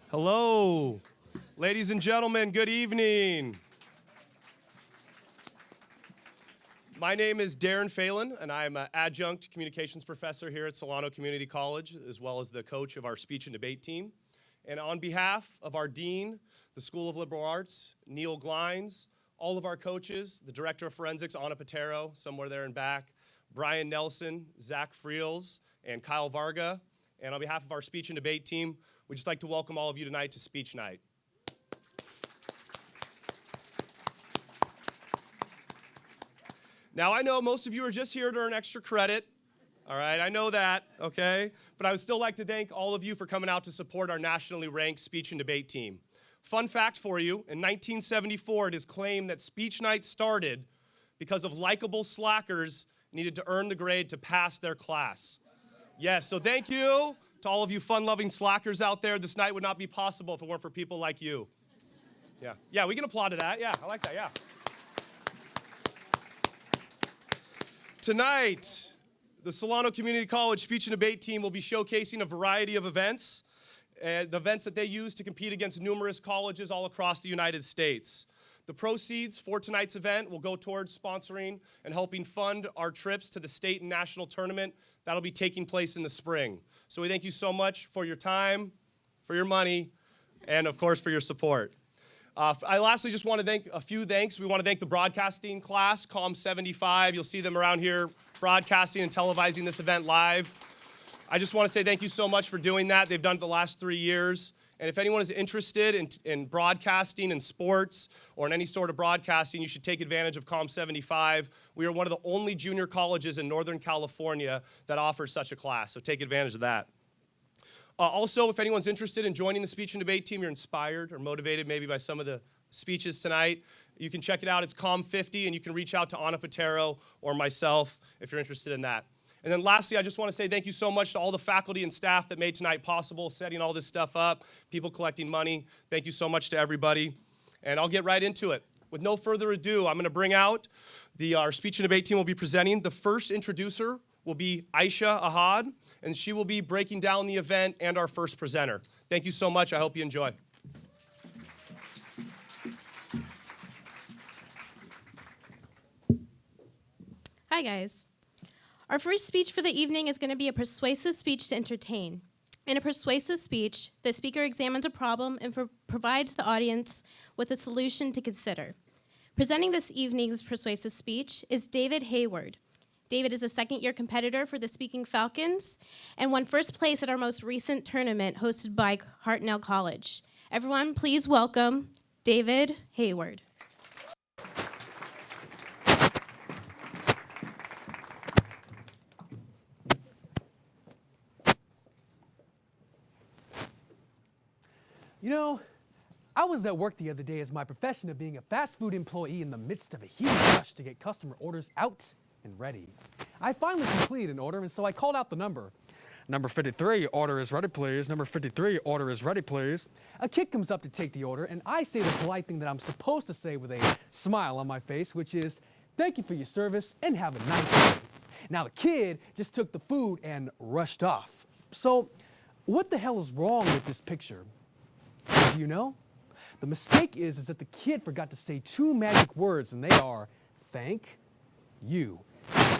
Hello, ladies and gentlemen, good evening. My name is Darren Phelan, and I'm an adjunct communications professor here at Solano Community College, as well as the coach of our speech and debate team. And on behalf of our dean, the School of Liberal Arts, Neil Glines, all of our coaches, the director of forensics, Anna Patero, somewhere there in back, Brian Nelson, Zach Friels, and Kyle Varga, and on behalf of our speech and debate team, we'd just like to welcome all of you tonight to Speech Night. Now, I know most of you are just here to earn extra credit, all right? I know that, okay? But I would still like to thank all of you for coming out to support our nationally ranked speech and debate team. Fun fact for you, in 1974, it is claimed that Speech Night started because of likable slackers needed to earn the grade to pass their class. Yes, so thank you to all of you fun-loving slackers out there. This night would not be possible if it weren't for people like you. Yeah, we can applaud to that. Yeah, I like that, yeah. Tonight, the Solano Community College Speech and Debate team will be showcasing a variety of events, the events that they use to compete against numerous colleges all across the United States. The proceeds for tonight's event will go towards sponsoring and helping fund our trips to the state and national tournament that'll be taking place in the spring. So we thank you so much for your time, for your money, and of course for your support. I lastly just want to thank a few thanks. We want to thank the broadcasting class, COM 75. You'll see them around here broadcasting and televising this event live. I just want to say thank you so much for doing that. They've done it the last 3 years. And if anyone is interested in broadcasting in sports or in any sort of broadcasting, you should take advantage of COM 75. We are one of the only junior colleges in Northern California that offers such a class, so take advantage of that. Also, if anyone's interested in joining the speech and debate team, you're inspired or motivated maybe by some of the speeches tonight, you can check it out. It's COM 50, and you can reach out to Anna Patero or myself if you're interested in that. And then lastly, I just want to say thank you so much to all the faculty and staff that made tonight possible, setting all this stuff up, people collecting money. Thank you so much to everybody. And I'll get right into it. With no further ado, I'm going to bring out our speech and debate team will be presenting. The first introducer will be Aisha Ahad, and she will be breaking down the event and our first presenter. Thank you so much. I hope you enjoy. Hi, guys. Our first speech for the evening is going to be a persuasive speech to entertain. In a persuasive speech, the speaker examines a problem and provides the audience with a solution to consider. Presenting this evening's persuasive speech is David Hayward. David is a second-year competitor for the Speaking Falcons and won first place at our most recent tournament hosted by Solano College. Everyone, please welcome David Hayward. You know, I was at work the other day as my profession of being a fast food employee in the midst of a huge rush to get customer orders out and ready. I finally completed an order, and so I called out the number. Number 53, order is ready, please. Number 53, order is ready, please. A kid comes up to take the order, and I say the polite thing that I'm supposed to say with a smile on my face, which is, thank you for your service, and have a nice day. Now, the kid just took the food and rushed off. So, what the hell is wrong with this picture? Do you know? The mistake is that the kid forgot to say two magic words, and they are, thank you.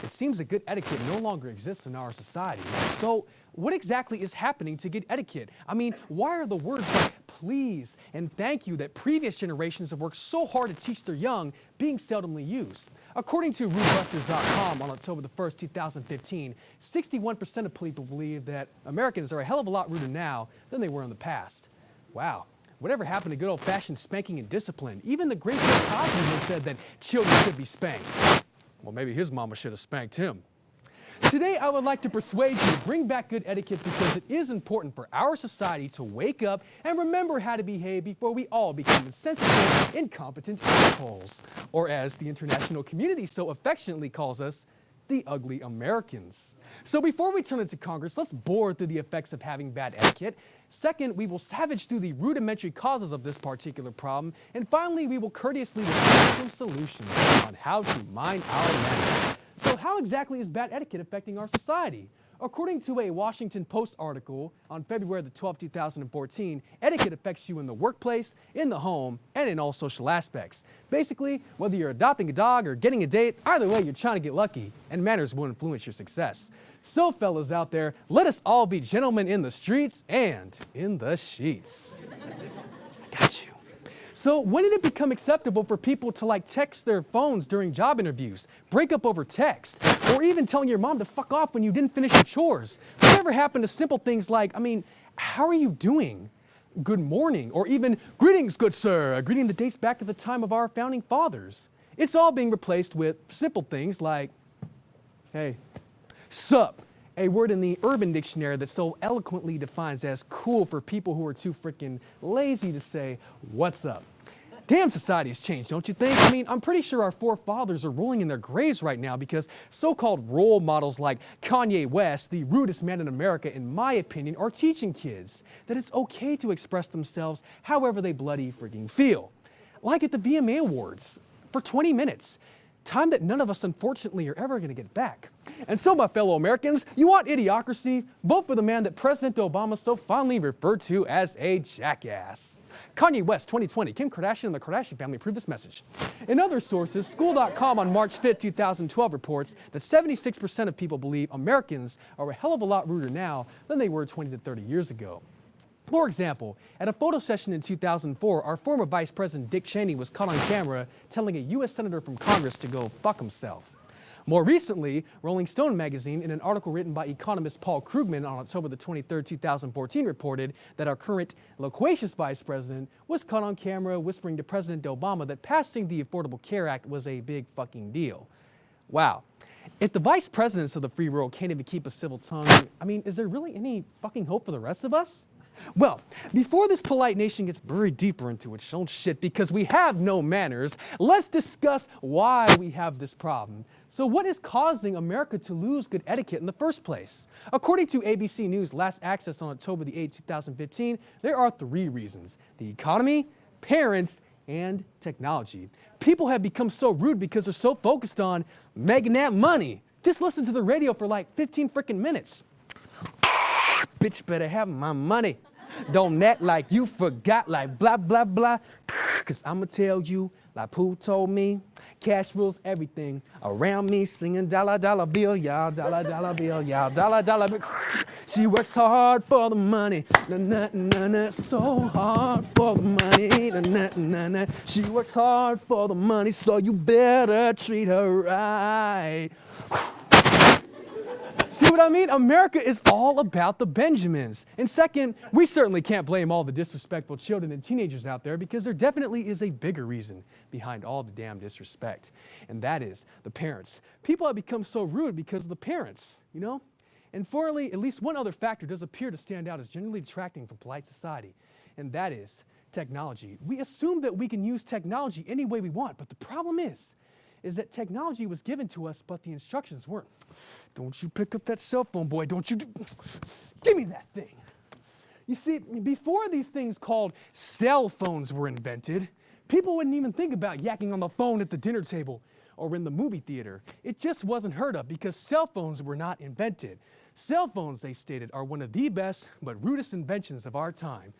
It seems that good etiquette no longer exists in our society. So what exactly is happening to good etiquette? I mean, why are the words like please and thank you that previous generations have worked so hard to teach their young being seldomly used? According to RudeBusters.com on October the 1st, 2015, 61% of people believe that Americans are a hell of a lot ruder now than they were in the past. Wow. Whatever happened to good old-fashioned spanking and discipline? Even the great Bill Cosby had said that children should be spanked. Well, maybe his mama should have spanked him. Today, I would like to persuade you to bring back good etiquette because it is important for our society to wake up and remember how to behave before we all become insensitive, incompetent assholes. Or as the international community so affectionately calls us, the ugly Americans. So before we turn into Congress, let's bore through the effects of having bad etiquette. Second, we will savage through the rudimentary causes of this particular problem. And finally, we will courteously discuss some solutions on how to mind our manners. So how exactly is bad etiquette affecting our society? According to a Washington Post article on February the 12th, 2014, etiquette affects you in the workplace, in the home, and in all social aspects. Basically, whether you're adopting a dog or getting a date, either way you're trying to get lucky, and manners will influence your success. So fellas out there, let us all be gentlemen in the streets and in the sheets. I got you. So when did it become acceptable for people to like text their phones during job interviews, break up over text, or even telling your mom to fuck off when you didn't finish your chores? Whatever happened to simple things like, how are you doing? Good morning, or even greetings, good sir, a greeting that dates back to the time of our founding fathers. It's all being replaced with simple things like, hey, sup, a word in the Urban Dictionary that so eloquently defines as cool for people who are too freaking lazy to say, what's up? Damn, society has changed, don't you think? I'm pretty sure our forefathers are rolling in their graves right now because so-called role models like Kanye West, the rudest man in America, in my opinion, are teaching kids that it's okay to express themselves however they bloody freaking feel. Like at the VMA Awards, for 20 minutes. Time that none of us, unfortunately, are ever going to get back. And so, my fellow Americans, you want idiocracy? Vote for the man that President Obama so fondly referred to as a jackass. Kanye West, 2020. Kim Kardashian and the Kardashian family approved this message. In other sources, School.com on March 5, 2012 reports that 76% of people believe Americans are a hell of a lot ruder now than they were 20 to 30 years ago. For example, at a photo session in 2004, our former Vice President Dick Cheney was caught on camera telling a U.S. Senator from Congress to go fuck himself. More recently, Rolling Stone magazine, in an article written by economist Paul Krugman on October the 23rd, 2014, reported that our current loquacious vice president was caught on camera whispering to President Obama that passing the Affordable Care Act was a big fucking deal. Wow. If the vice presidents of the free world can't even keep a civil tongue, is there really any fucking hope for the rest of us? Well, before this polite nation gets buried deeper into its own shit because we have no manners, let's discuss why we have this problem. So what is causing America to lose good etiquette in the first place? According to ABC News Last Access on October the 8th, 2015, there are 3 reasons: the economy, parents, and technology. People have become so rude because they're so focused on making that money. Just listen to the radio for like 15 freaking minutes. Bitch better have my money. Don't act like you forgot, like blah, blah, blah. Cause I'ma tell you, like Pooh told me, cash rules everything around me, singing dollar, dollar bill, y'all, dollar, dollar bill, y'all, dollar, dollar bill. She works hard for the money, na, na, na, na, so hard for the money, na, na, na, na. She works hard for the money, so you better treat her right. See what I mean? America is all about the Benjamins. And second, we certainly can't blame all the disrespectful children and teenagers out there because there definitely is a bigger reason behind all the damn disrespect. And that is the parents. People have become so rude because of the parents, you know? And fourthly, at least one other factor does appear to stand out as generally detracting from polite society, and that is technology. We assume that we can use technology any way we want, but the problem is that technology was given to us, but the instructions weren't. Don't you pick up that cell phone, boy. Don't you give me that thing. You see, before these things called cell phones were invented, people wouldn't even think about yakking on the phone at the dinner table or in the movie theater. It just wasn't heard of because cell phones were not invented. Cell phones, they stated, are one of the best but rudest inventions of our time.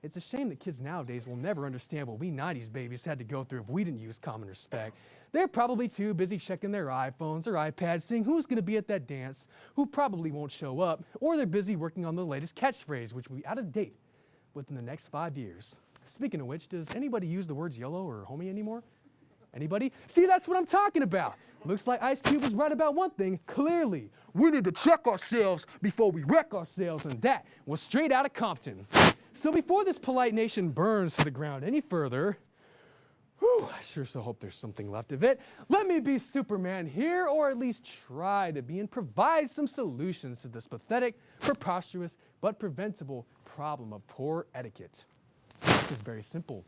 It's a shame that kids nowadays will never understand what we 90s babies had to go through if we didn't use common respect. They're probably too busy checking their iPhones or iPads, seeing who's going to be at that dance, who probably won't show up, or they're busy working on the latest catchphrase, which will be out of date within the next 5 years. Speaking of which, does anybody use the words YOLO or homie anymore? Anybody? See, that's what I'm talking about. Looks like Ice Cube was right about one thing. Clearly, we need to check ourselves before we wreck ourselves, and that was straight out of Compton. So before this polite nation burns to the ground any further, I sure so hope there's something left of it. Let me be Superman here, or at least try to be, and provide some solutions to this pathetic, preposterous, but preventable problem of poor etiquette. It's very simple.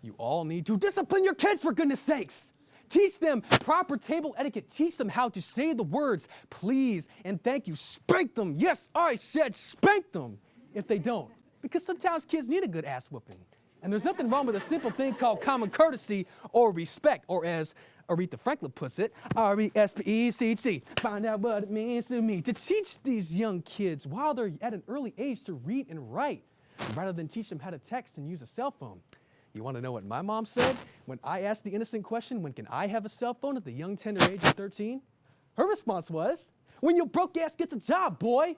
You all need to discipline your kids, for goodness sakes. Teach them proper table etiquette. Teach them how to say the words please and thank you. Spank them. Yes, I said spank them if they don't. Because sometimes kids need a good ass whooping. And there's nothing wrong with a simple thing called common courtesy or respect, or as Aretha Franklin puts it, R-E-S-P-E-C-T. Find out what it means to me. To teach these young kids while they're at an early age to read and write, rather than teach them how to text and use a cell phone. You want to know what my mom said when I asked the innocent question, when can I have a cell phone at the young tender age of 13? Her response was, when your broke ass gets a job, boy.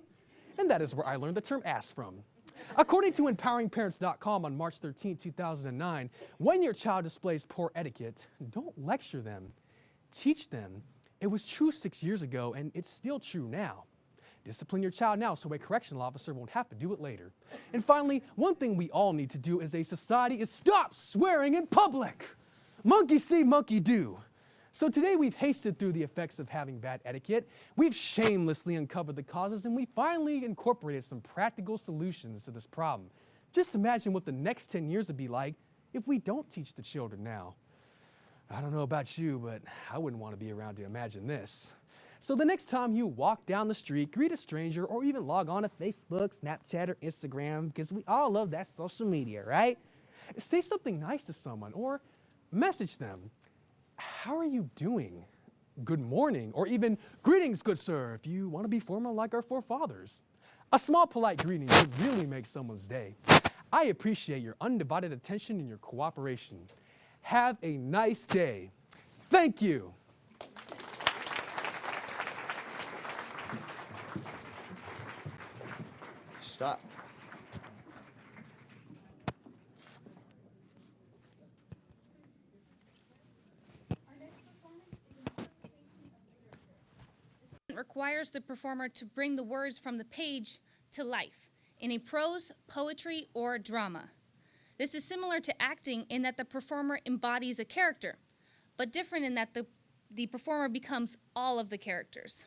And that is where I learned the term ass from. According to EmpoweringParents.com on March 13, 2009, when your child displays poor etiquette, don't lecture them, teach them. It was true 6 years ago, and it's still true now. Discipline your child now so a correctional officer won't have to do it later. And finally, one thing we all need to do as a society is stop swearing in public. Monkey see, monkey do. So today we've hasted through the effects of having bad etiquette, we've shamelessly uncovered the causes, and we finally incorporated some practical solutions to this problem. Just imagine what the next 10 years would be like if we don't teach the children now. I don't know about you, but I wouldn't want to be around to imagine this. So the next time you walk down the street, greet a stranger, or even log on to Facebook, Snapchat, or Instagram, because we all love that social media, right? Say something nice to someone or message them. How are you doing? Good morning, or even greetings, good sir, if you want to be formal like our forefathers. A small polite greeting would really make someone's day. I appreciate your undivided attention and your cooperation. Have a nice day. Thank you. Stop. Requires the performer to bring the words from the page to life in a prose, poetry, or drama. This is similar to acting in that the performer embodies a character, but different in that the performer becomes all of the characters.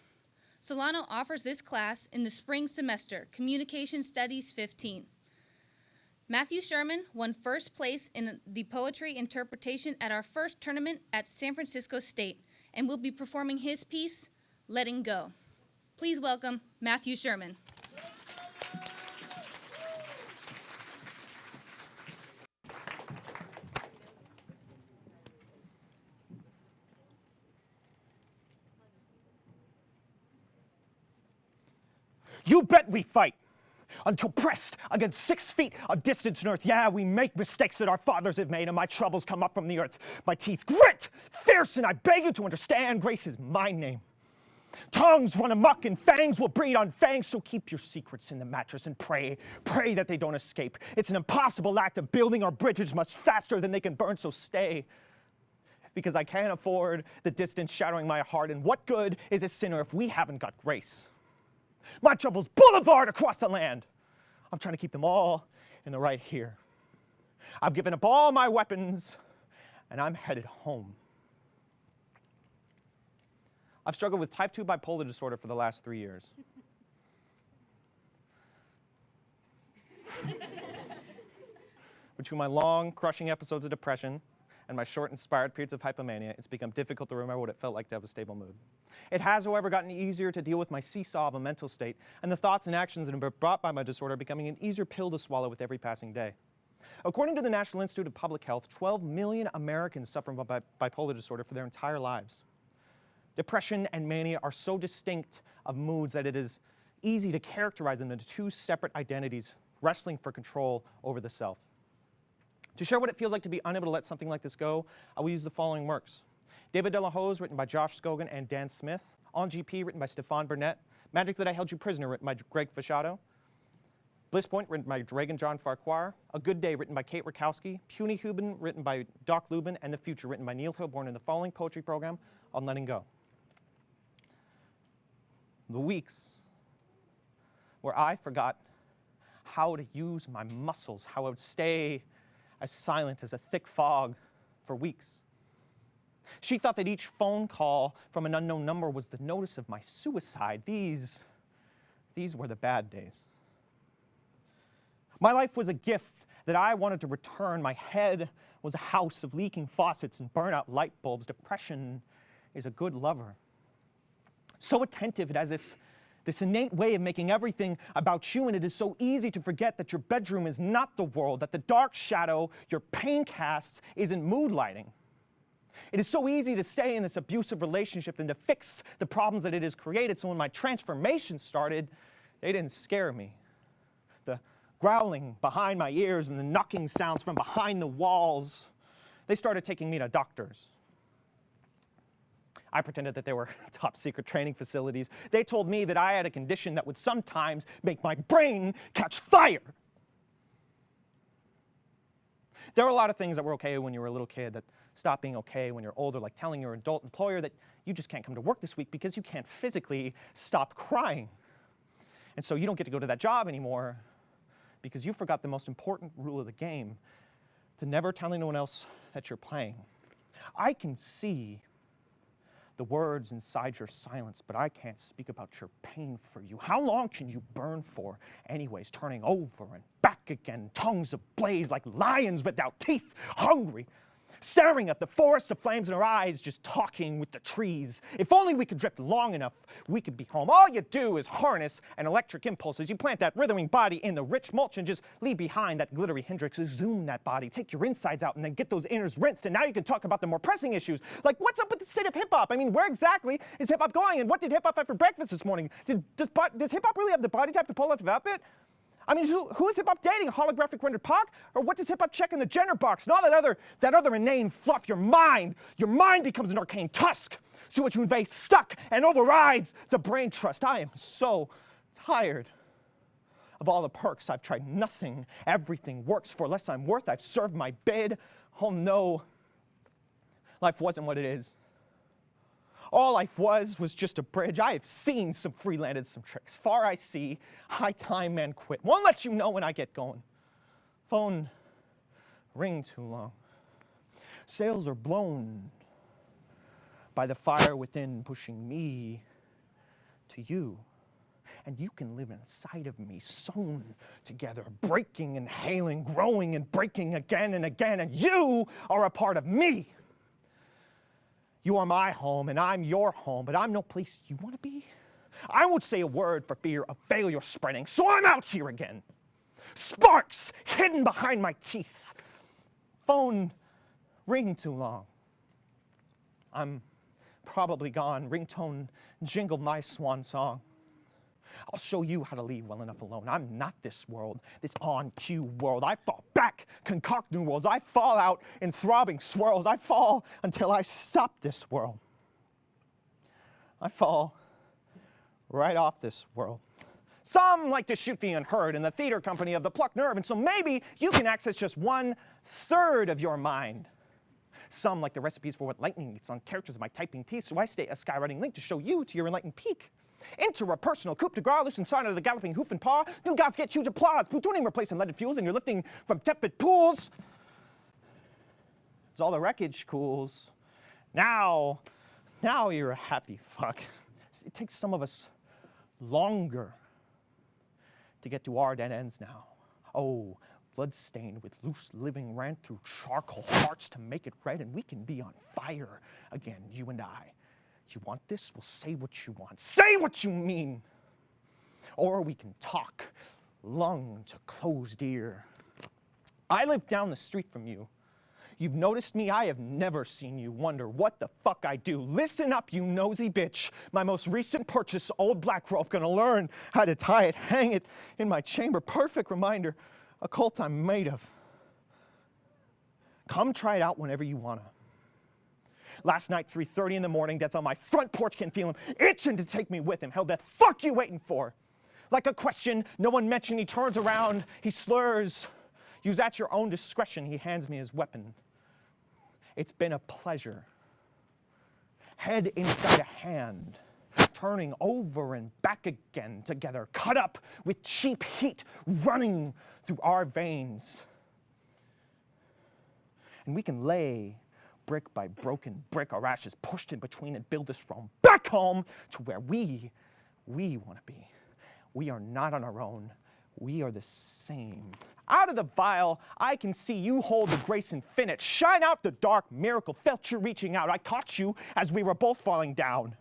Solano offers this class in the spring semester, Communication Studies 15. Matthew Sherman won first place in the poetry interpretation at our first tournament at San Francisco State and will be performing his piece, Letting Go. Please welcome Matthew Sherman. You bet we fight. Until pressed against 6 feet of distance north. Yeah, we make mistakes that our fathers have made, and my troubles come up from the earth. My teeth grit, fierce, and I beg you to understand, grace is my name. Tongues run amok and fangs will breed on fangs, so keep your secrets in the mattress and pray that they don't escape. It's an impossible act of building our bridges much faster than they can burn, so stay. Because I can't afford the distance shadowing my heart, and what good is a sinner if we haven't got grace? My troubles boulevard across the land. I'm trying to keep them all in the right here. I've given up all my weapons, and I'm headed home. I've struggled with type 2 bipolar disorder for the last 3 years. Between my long, crushing episodes of depression and my short, inspired periods of hypomania, it's become difficult to remember what it felt like to have a stable mood. It has, however, gotten easier to deal with my seesaw of a mental state, and the thoughts and actions that have been brought by my disorder are becoming an easier pill to swallow with every passing day. According to the National Institute of Public Health, 12 million Americans suffer from bipolar disorder for their entire lives. Depression and mania are so distinct of moods that it is easy to characterize them into two separate identities, wrestling for control over the self. To share what it feels like to be unable to let something like this go, I will use the following works. David de la Hoz, written by Josh Scogan and Dan Smith. On GP, written by Stefan Burnett. Magic That I Held You Prisoner, written by Greg Fischado. Bliss Point, written by Reagan John Farquhar. A Good Day, written by Kate Rakowski. Puny Huben, written by Doc Lubin. And The Future, written by Neil Hilborn in the following poetry program on Letting Go. The weeks where I forgot how to use my muscles, how I would stay as silent as a thick fog for weeks. She thought that each phone call from an unknown number was the notice of my suicide. These were the bad days. My life was a gift that I wanted to return. My head was a house of leaking faucets and burnout light bulbs. Depression is a good lover. So attentive, it has this innate way of making everything about you, and it is so easy to forget that your bedroom is not the world, that the dark shadow your pain casts isn't mood lighting. It is so easy to stay in this abusive relationship than to fix the problems that it has created. So when my transformation started, they didn't scare me. The growling behind my ears and the knocking sounds from behind the walls, they started taking me to doctors. I pretended that they were top secret training facilities. They told me that I had a condition that would sometimes make my brain catch fire. There are a lot of things that were okay when you were a little kid that stop being okay when you're older, like telling your adult employer that you just can't come to work this week because you can't physically stop crying. And so you don't get to go to that job anymore because you forgot the most important rule of the game, to never tell anyone else that you're playing. I can see the words inside your silence, but I can't speak about your pain for you. How long can you burn for anyways, turning over and back again, tongues ablaze like lions without teeth, hungry, staring at the forest of flames in our eyes, just talking with the trees. If only we could drift long enough, we could be home. All you do is harness an electric impulse as you plant that withering body in the rich mulch and just leave behind that glittery hindrance. Zoom that body, take your insides out, and then get those inners rinsed. And now you can talk about the more pressing issues, like what's up with the state of hip-hop? I mean, where exactly is hip-hop going? And what did hip-hop have for breakfast this morning? Does hip-hop really have the body type to pull off the outfit? I mean, who is hip-hop dating? A holographic rendered Pac? Or what does hip-hop check in the gender box? And all that other inane fluff. Your mind becomes an arcane tusk, to which you invade stuck and overrides the brain trust. I am so tired of all the perks. I've tried nothing. Everything works for less I'm worth. I've served my bid. Oh no, life wasn't what it is. All life was just a bridge. I have seen some free-landed, some tricks. Far I see, high time and quit. Won't let you know when I get going. Phone ring too long. Sails are blown by the fire within, pushing me to you. And you can live inside of me, sewn together, breaking and hailing, growing and breaking again and again, and you are a part of me. You are my home, and I'm your home, but I'm no place you want to be. I won't say a word for fear of failure spreading, so I'm out here again. Sparks hidden behind my teeth. Phone ring too long. I'm probably gone. Ringtone jingled my swan song. I'll show you how to leave well enough alone. I'm not this world, this on-cue world. I fall back, concoct new worlds. I fall out in throbbing swirls. I fall until I stop this world. I fall right off this world. Some like to shoot the unheard in the theater company of the plucked nerve, and so maybe you can access just 1/3 of your mind. Some like the recipes for what lightning eats on characters of my typing teeth, so I stay a skywriting link to show you to your enlightened peak. Interpersonal coup de grace, loose inside of the galloping hoof and paw. New gods get huge applause. Plutonium replacing leaded fuels, and you're lifting from tepid pools. As all the wreckage cools. Now you're a happy fuck. It takes some of us longer to get to our dead ends now. Oh, blood-stained with loose living ran through charcoal hearts to make it red, and we can be on fire again, you and I. You want this? Well, say what you want. Say what you mean. Or we can talk lung to closed ear. I live down the street from you. You've noticed me. I have never seen you wonder what the fuck I do. Listen up, you nosy bitch. My most recent purchase, old black rope. Gonna learn how to tie it, hang it in my chamber. Perfect reminder, a cult I'm made of. Come try it out whenever you wanna. Last night, 3:30 in the morning, Death on my front porch, can feel him itching to take me with him. Hell, Death, fuck you waiting for? Like a question no one mentioned, he turns around, he slurs. Use at your own discretion, he hands me his weapon. It's been a pleasure. Head inside a hand, turning over and back again together, cut up with cheap heat running through our veins. And we can lay brick by broken brick, our ashes pushed in between, and build this Rome back home to where we want to be. We are not on our own. We are the same. Out of the vial, I can see you hold the grace infinite. Shine out the dark miracle. Felt you reaching out. I caught you as we were both falling down.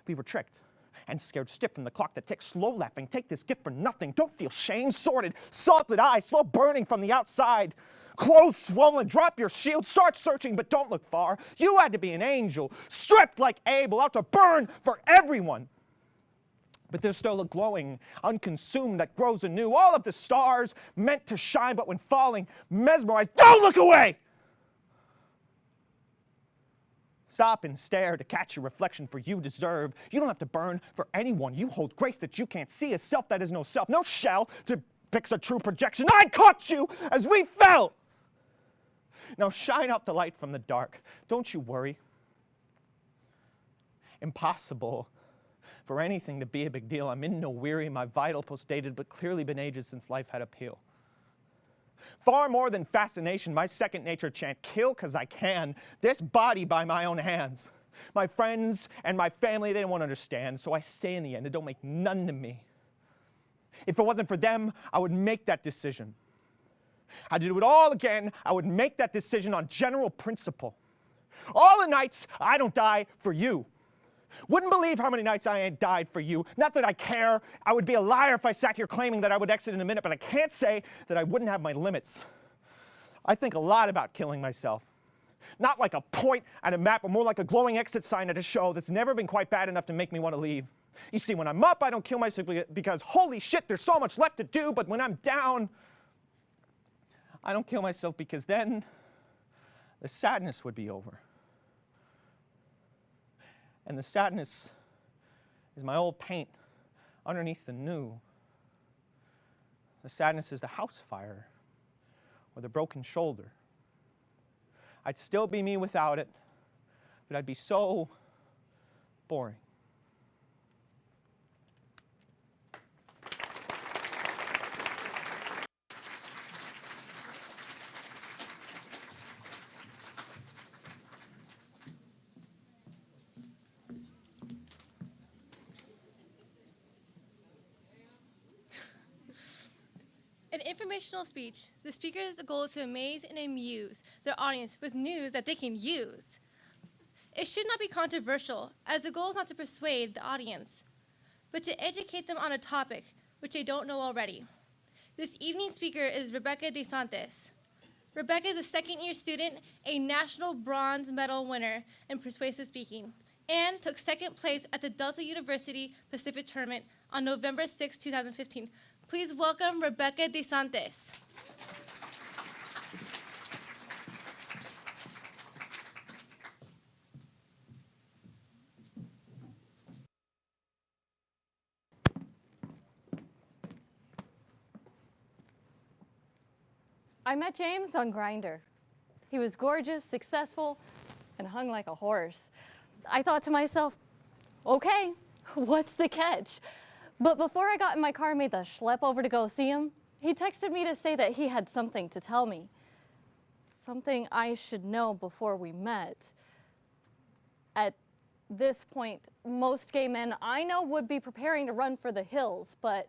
We were tricked. and scared stiff from the clock that ticks, slow laughing, take this gift for nothing, don't feel shame, sordid, salted eyes, slow burning from the outside, clothes swollen, drop your shield, start searching, but don't look far. You had to be an angel, stripped like Abel, out to burn for everyone. But there's still a glowing, unconsumed that grows anew. All of the stars meant to shine, but when falling, mesmerized. Don't look away! Stop and stare to catch your reflection, for you deserve. You don't have to burn for anyone. You hold grace that you can't see, a self that is no self, no shell to fix a true projection. I caught you as we fell. Now shine out the light from the dark. Don't you worry. Impossible for anything to be a big deal. I'm in no weary, my vital post-dated, but clearly been ages since life had appeal. Far more than fascination, my second nature chant, kill 'cause I can, this body by my own hands. My friends and my family, they don't want to understand, so I stay in the end. It don't make none to me. If it wasn't for them, I would make that decision. I'd do it all again. I would make that decision on general principle. All the nights I don't die for you. Wouldn't believe how many nights I ain't died for you. Not that I care. I would be a liar if I sat here claiming that I would exit in a minute, but I can't say that I wouldn't have my limits. I think a lot about killing myself. Not like a point at a map, but more like a glowing exit sign at a show that's never been quite bad enough to make me want to leave. You see, when I'm up, I don't kill myself because, holy shit, there's so much left to do, but when I'm down, I don't kill myself because then the sadness would be over. And the sadness is my old paint underneath the new. The sadness is the house fire or the broken shoulder. I'd still be me without it, but I'd be so boring. In informational speech, the speaker's goal is to amaze and amuse their audience with news that they can use. It should not be controversial, as the goal is not to persuade the audience, but to educate them on a topic which they don't know already. This evening's speaker is Rebecca DeSantis. Rebecca is a second-year student, a national bronze medal winner in persuasive speaking, and took second place at the Delta University Pacific Tournament on November 6, 2015. Please welcome Rebecca DeSantis. I met James on Grindr. He was gorgeous, successful, and hung like a horse. I thought to myself, okay, what's the catch? But before I got in my car and made the schlep over to go see him, he texted me to say that he had something to tell me. Something I should know before we met. At this point, most gay men I know would be preparing to run for the hills, but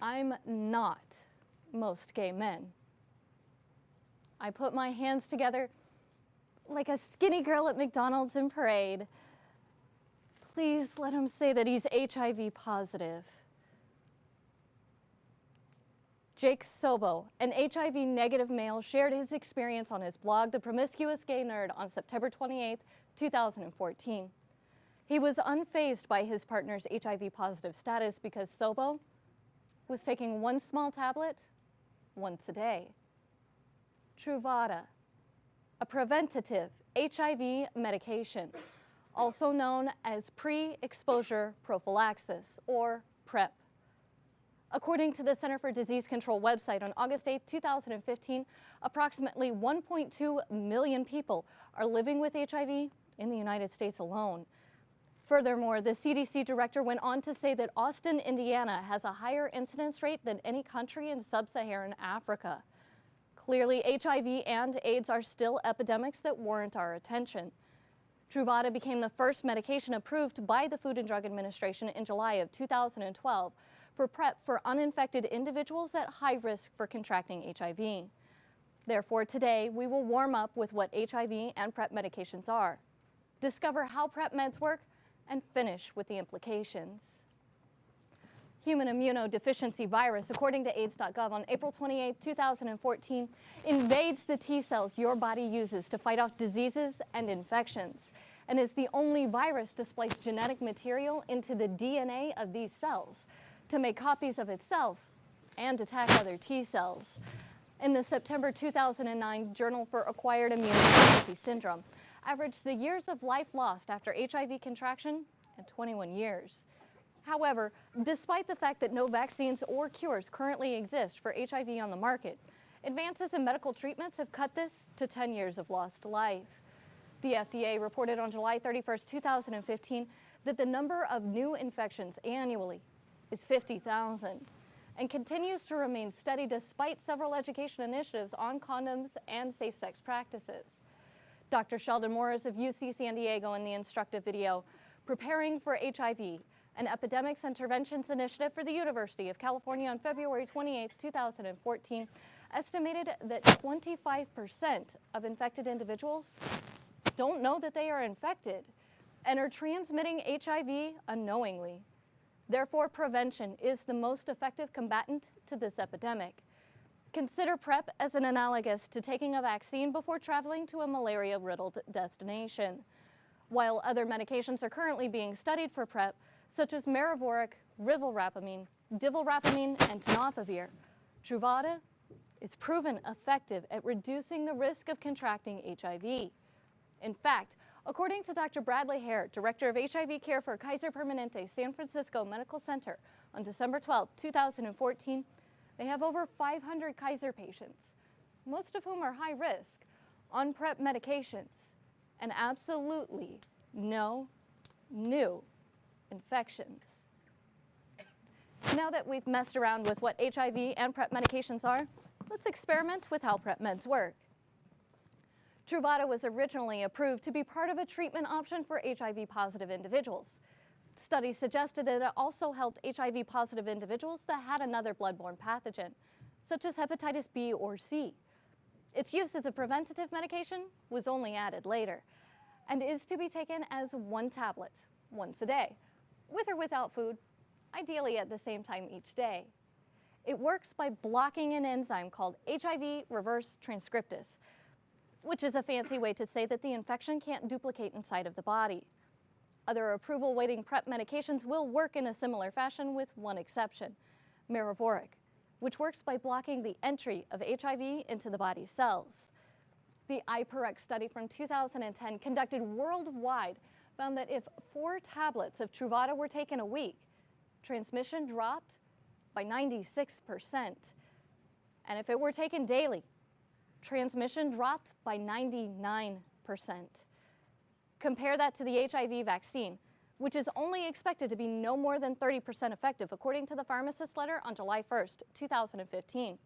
I'm not most gay men. I put my hands together like a skinny girl at McDonald's in parade. Please let him say that he's HIV positive. Jake Sobo, an HIV negative male, shared his experience on his blog, The Promiscuous Gay Nerd, on September 28, 2014. He was unfazed by his partner's HIV positive status because Sobo was taking one small tablet once a day. Truvada, a preventative HIV medication, also known as pre-exposure prophylaxis, or PrEP. According to the Center for Disease Control website, on August 8, 2015, approximately 1.2 million people are living with HIV in the United States alone. Furthermore, the CDC director went on to say that Austin, Indiana has a higher incidence rate than any country in sub-Saharan Africa. Clearly, HIV and AIDS are still epidemics that warrant our attention. Truvada became the first medication approved by the Food and Drug Administration in July of 2012 for PrEP for uninfected individuals at high risk for contracting HIV. Therefore, today, we will warm up with what HIV and PrEP medications are, discover how PrEP meds work, and finish with the implications. Human immunodeficiency virus, according to AIDS.gov on April 28, 2014, invades the T cells your body uses to fight off diseases and infections, and is the only virus to splice genetic material into the DNA of these cells to make copies of itself and attack other T cells. In the September 2009 Journal for Acquired Immunodeficiency Syndrome, averaged the years of life lost after HIV contraction at 21 years. However, despite the fact that no vaccines or cures currently exist for HIV on the market, advances in medical treatments have cut this to 10 years of lost life. The FDA reported on July 31, 2015, that the number of new infections annually is 50,000 and continues to remain steady despite several education initiatives on condoms and safe sex practices. Dr. Sheldon Morris of UC San Diego in the instructive video, Preparing for HIV, an Epidemics Interventions Initiative for the University of California on February 28, 2014, estimated that 25% of infected individuals don't know that they are infected and are transmitting HIV unknowingly. Therefore, prevention is the most effective combatant to this epidemic. Consider PrEP as an analogous to taking a vaccine before traveling to a malaria-riddled destination. While other medications are currently being studied for PrEP, such as maravoric, rivaroxaban, divarapamine, and tenofovir, Truvada is proven effective at reducing the risk of contracting HIV. In fact, according to Dr. Bradley Hare, Director of HIV Care for Kaiser Permanente San Francisco Medical Center, on December 12, 2014, they have over 500 Kaiser patients, most of whom are high risk, on PrEP medications, and absolutely no new infections. Now that we've messed around with what HIV and PrEP medications are, let's experiment with how PrEP meds work. Truvada was originally approved to be part of a treatment option for HIV-positive individuals. Studies suggested that it also helped HIV-positive individuals that had another bloodborne pathogen, such as hepatitis B or C. Its use as a preventative medication was only added later, and is to be taken as one tablet, once a day, with or without food, ideally at the same time each day. It works by blocking an enzyme called HIV reverse transcriptase, which is a fancy way to say that the infection can't duplicate inside of the body. Other approval-waiting PrEP medications will work in a similar fashion with one exception, maravoric, which works by blocking the entry of HIV into the body's cells. The IPEREC study from 2010 conducted worldwide found that if 4 tablets of Truvada were taken a week, transmission dropped by 96%. And if it were taken daily, transmission dropped by 99%. Compare that to the HIV vaccine, which is only expected to be no more than 30% effective, according to the pharmacist letter on July 1st, 2015.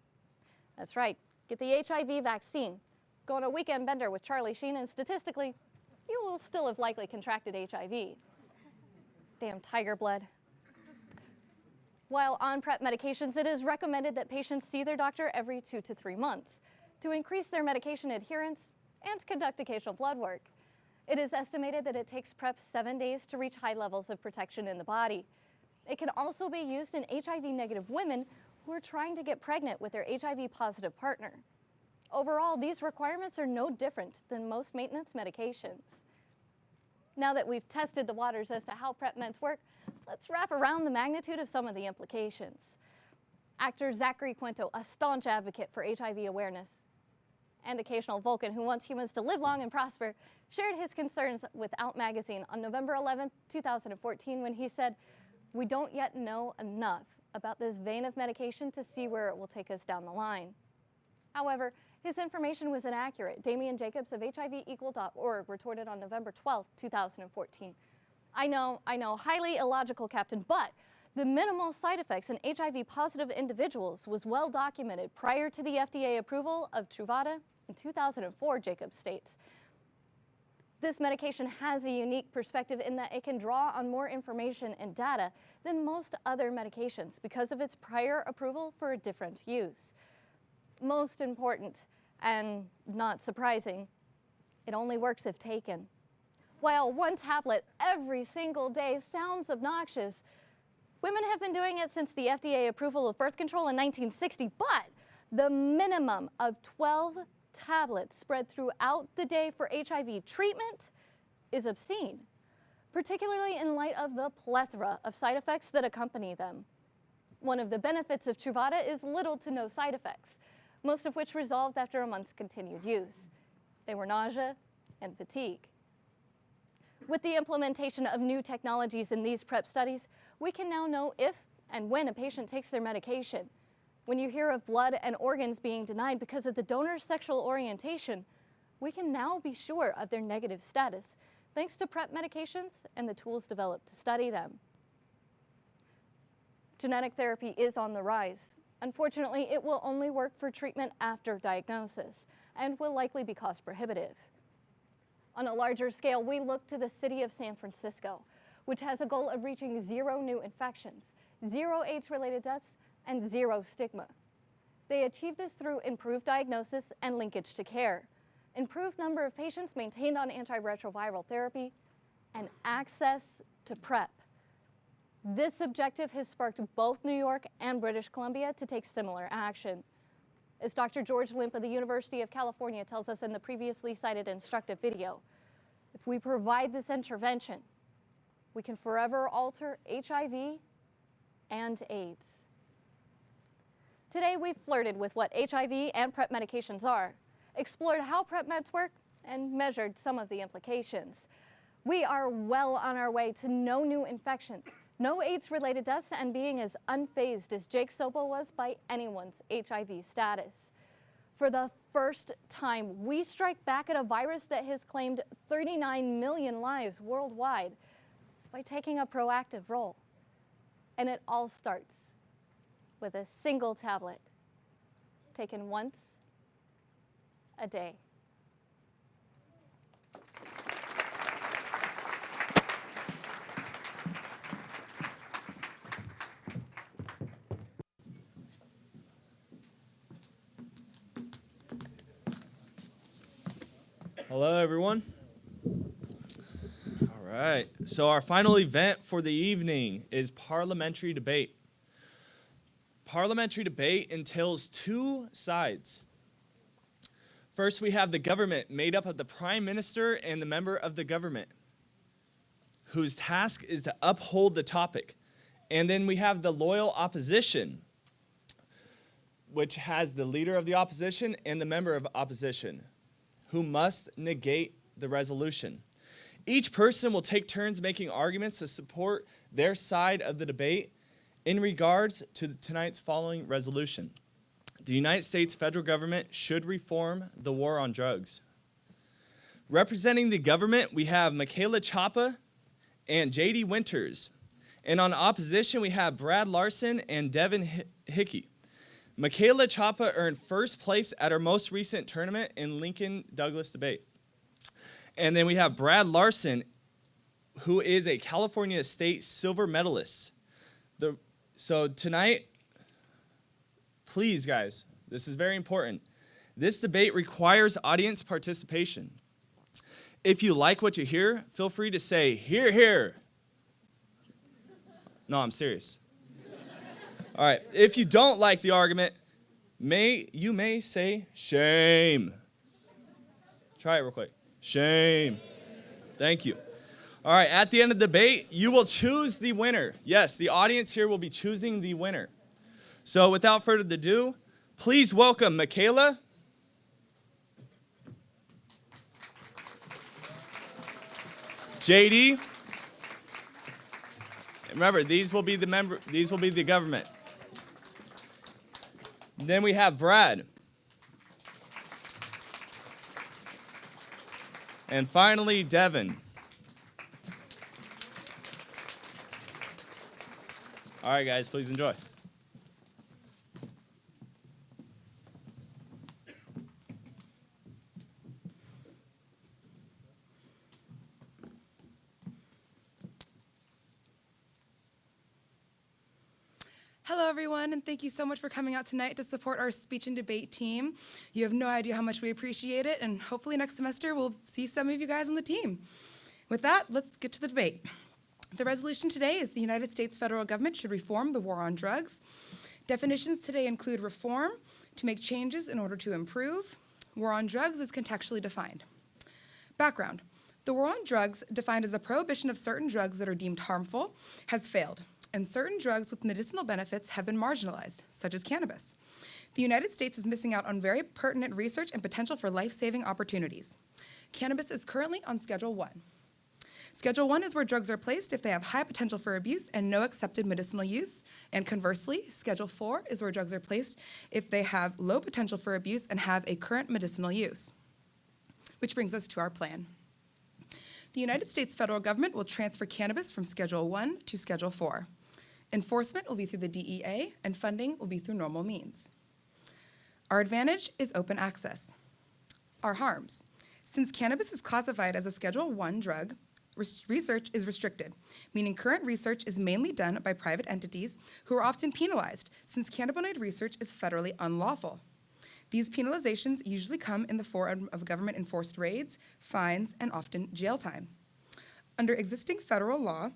That's right, get the HIV vaccine, go on a weekend bender with Charlie Sheen, and statistically, you will still have likely contracted HIV. Damn tiger blood. While on PrEP medications, it is recommended that patients see their doctor every 2 to 3 months to increase their medication adherence and conduct occasional blood work. It is estimated that it takes PrEP 7 days to reach high levels of protection in the body. It can also be used in HIV-negative women who are trying to get pregnant with their HIV-positive partner. Overall, these requirements are no different than most maintenance medications. Now that we've tested the waters as to how PrEP meds work, let's wrap around the magnitude of some of the implications. Actor Zachary Quinto, a staunch advocate for HIV awareness, and occasional Vulcan who wants humans to live long and prosper, shared his concerns with Out Magazine on November 11, 2014, when he said, "We don't yet know enough about this vein of medication to see where it will take us down the line." However, his information was inaccurate. Damian Jacobs of HIVequal.org retorted on November 12, 2014. I know, highly illogical, Captain, but the minimal side effects in HIV-positive individuals was well documented prior to the FDA approval of Truvada in 2004, Jacobs states. This medication has a unique perspective in that it can draw on more information and data than most other medications because of its prior approval for a different use. Most important, and not surprising, it only works if taken. While one tablet every single day sounds obnoxious, women have been doing it since the FDA approval of birth control in 1960, but the minimum of 12 tablets spread throughout the day for HIV treatment is obscene, particularly in light of the plethora of side effects that accompany them. One of the benefits of Truvada is little to no side effects, most of which resolved after a month's continued use. They were nausea and fatigue. With the implementation of new technologies in these PrEP studies, we can now know if and when a patient takes their medication. When you hear of blood and organs being denied because of the donor's sexual orientation, we can now be sure of their negative status, thanks to PrEP medications and the tools developed to study them. Genetic therapy is on the rise. Unfortunately, it will only work for treatment after diagnosis and will likely be cost prohibitive. On a larger scale, we look to the city of San Francisco, which has a goal of reaching 0 new infections, 0 AIDS-related deaths, and 0 stigma. They achieve this through improved diagnosis and linkage to care, improved number of patients maintained on antiretroviral therapy, and access to PrEP. This objective has sparked both New York and British Columbia to take similar action. As Dr. George Limp of the University of California tells us in the previously cited instructive video, if we provide this intervention, we can forever alter HIV and AIDS. Today, we've flirted with what HIV and PrEP medications are, explored how PrEP meds work, and measured some of the implications. We are well on our way to no new infections, no AIDS-related deaths, and being as unfazed as Jake Sobel was by anyone's HIV status. For the first time, we strike back at a virus that has claimed 39 million lives worldwide by taking a proactive role. And it all starts with a single tablet, taken once a day. Hello, everyone. All right, so our final event for the evening is parliamentary debate. Parliamentary debate entails 2 sides. First, we have the government made up of the Prime Minister and the member of the government, whose task is to uphold the topic. And then we have the loyal opposition, which has the leader of the opposition and the member of opposition, who must negate the resolution. Each person will take turns making arguments to support their side of the debate in regards to tonight's following resolution. The United States federal government should reform the war on drugs. Representing the government, we have Michaela Chapa and J.D. Winters. And on opposition, we have Brad Larson and Devin Hickey. Michaela Chapa earned first place at her most recent tournament in Lincoln Douglas debate. And then we have Brad Larson, who is a California State silver medalist. So tonight, please guys, this is very important. This debate requires audience participation. If you like what you hear, feel free to say, "Hear, hear." No, I'm serious. All right, if you don't like the argument, you may say, "Shame." Try it real quick. Shame. Thank you. All right, at the end of the debate, you will choose the winner. Yes, the audience here will be choosing the winner. So without further ado, please welcome Michaela, JD. Remember, these will be the government. Then we have Brad. And finally, Devin. All right, guys, please enjoy. Hello, everyone, and thank you so much for coming out tonight to support our speech and debate team. You have no idea how much we appreciate it, and hopefully next semester we'll see some of you guys on the team. With that, let's get to the debate. The resolution today is the United States federal government should reform the war on drugs. Definitions today include reform, to make changes in order to improve. War on drugs is contextually defined. Background. The war on drugs, defined as the prohibition of certain drugs that are deemed harmful, has failed, and certain drugs with medicinal benefits have been marginalized, such as cannabis. The United States is missing out on very pertinent research and potential for life-saving opportunities. Cannabis is currently on Schedule 1. Schedule 1 is where drugs are placed if they have high potential for abuse and no accepted medicinal use. And conversely, Schedule 4 is where drugs are placed if they have low potential for abuse and have a current medicinal use. Which brings us to our plan. The United States federal government will transfer cannabis from Schedule 1 to Schedule 4. Enforcement will be through the DEA, and funding will be through normal means. Our advantage is open access. Our harms. Since cannabis is classified as a Schedule 1 drug, research is restricted, meaning current research is mainly done by private entities who are often penalized since cannabinoid research is federally unlawful. These penalizations usually come in the form of government-enforced raids, fines, and often jail time. Under existing federal law,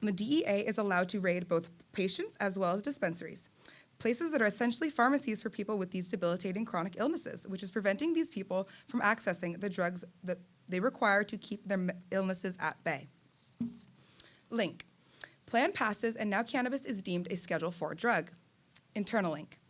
the DEA is allowed to raid both patients as well as dispensaries, places that are essentially pharmacies for people with these debilitating chronic illnesses, which is preventing these people from accessing the drugs that they require to keep their illnesses at bay. Link. Plan passes, and now cannabis is deemed a Schedule 4 drug. Internal link.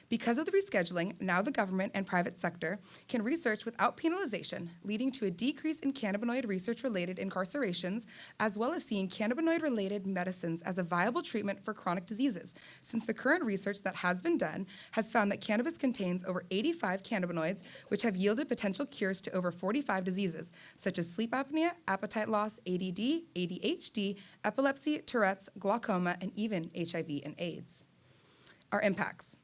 Because of the rescheduling, now the government and private sector can research without penalization, leading to a decrease in cannabinoid research-related incarcerations, as well as seeing cannabinoid-related medicines as a viable treatment for chronic diseases, since the current research that has been done has found that cannabis contains over 85 cannabinoids, which have yielded potential cures to over 45 diseases, such as sleep apnea, appetite loss, ADD, ADHD, epilepsy, Tourette's, glaucoma, and even HIV and AIDS. Our impacts.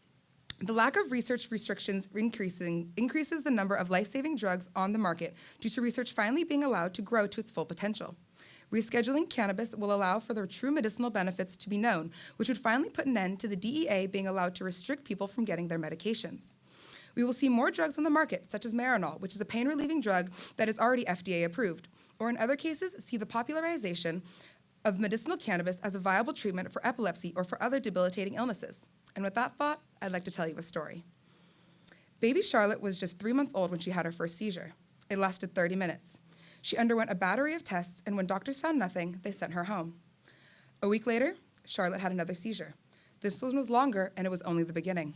The lack of research restrictions increases the number of life-saving drugs on the market due to research finally being allowed to grow to its full potential. Rescheduling cannabis will allow for the true medicinal benefits to be known, which would finally put an end to the DEA being allowed to restrict people from getting their medications. We will see more drugs on the market, such as Marinol, which is a pain-relieving drug that is already FDA approved, or in other cases, see the popularization of medicinal cannabis as a viable treatment for epilepsy or for other debilitating illnesses. And with that thought, I'd like to tell you a story. Baby Charlotte was just 3 months old when she had her first seizure. It lasted 30 minutes. She underwent a battery of tests, and when doctors found nothing, they sent her home. A week later, Charlotte had another seizure. This one was longer, and it was only the beginning.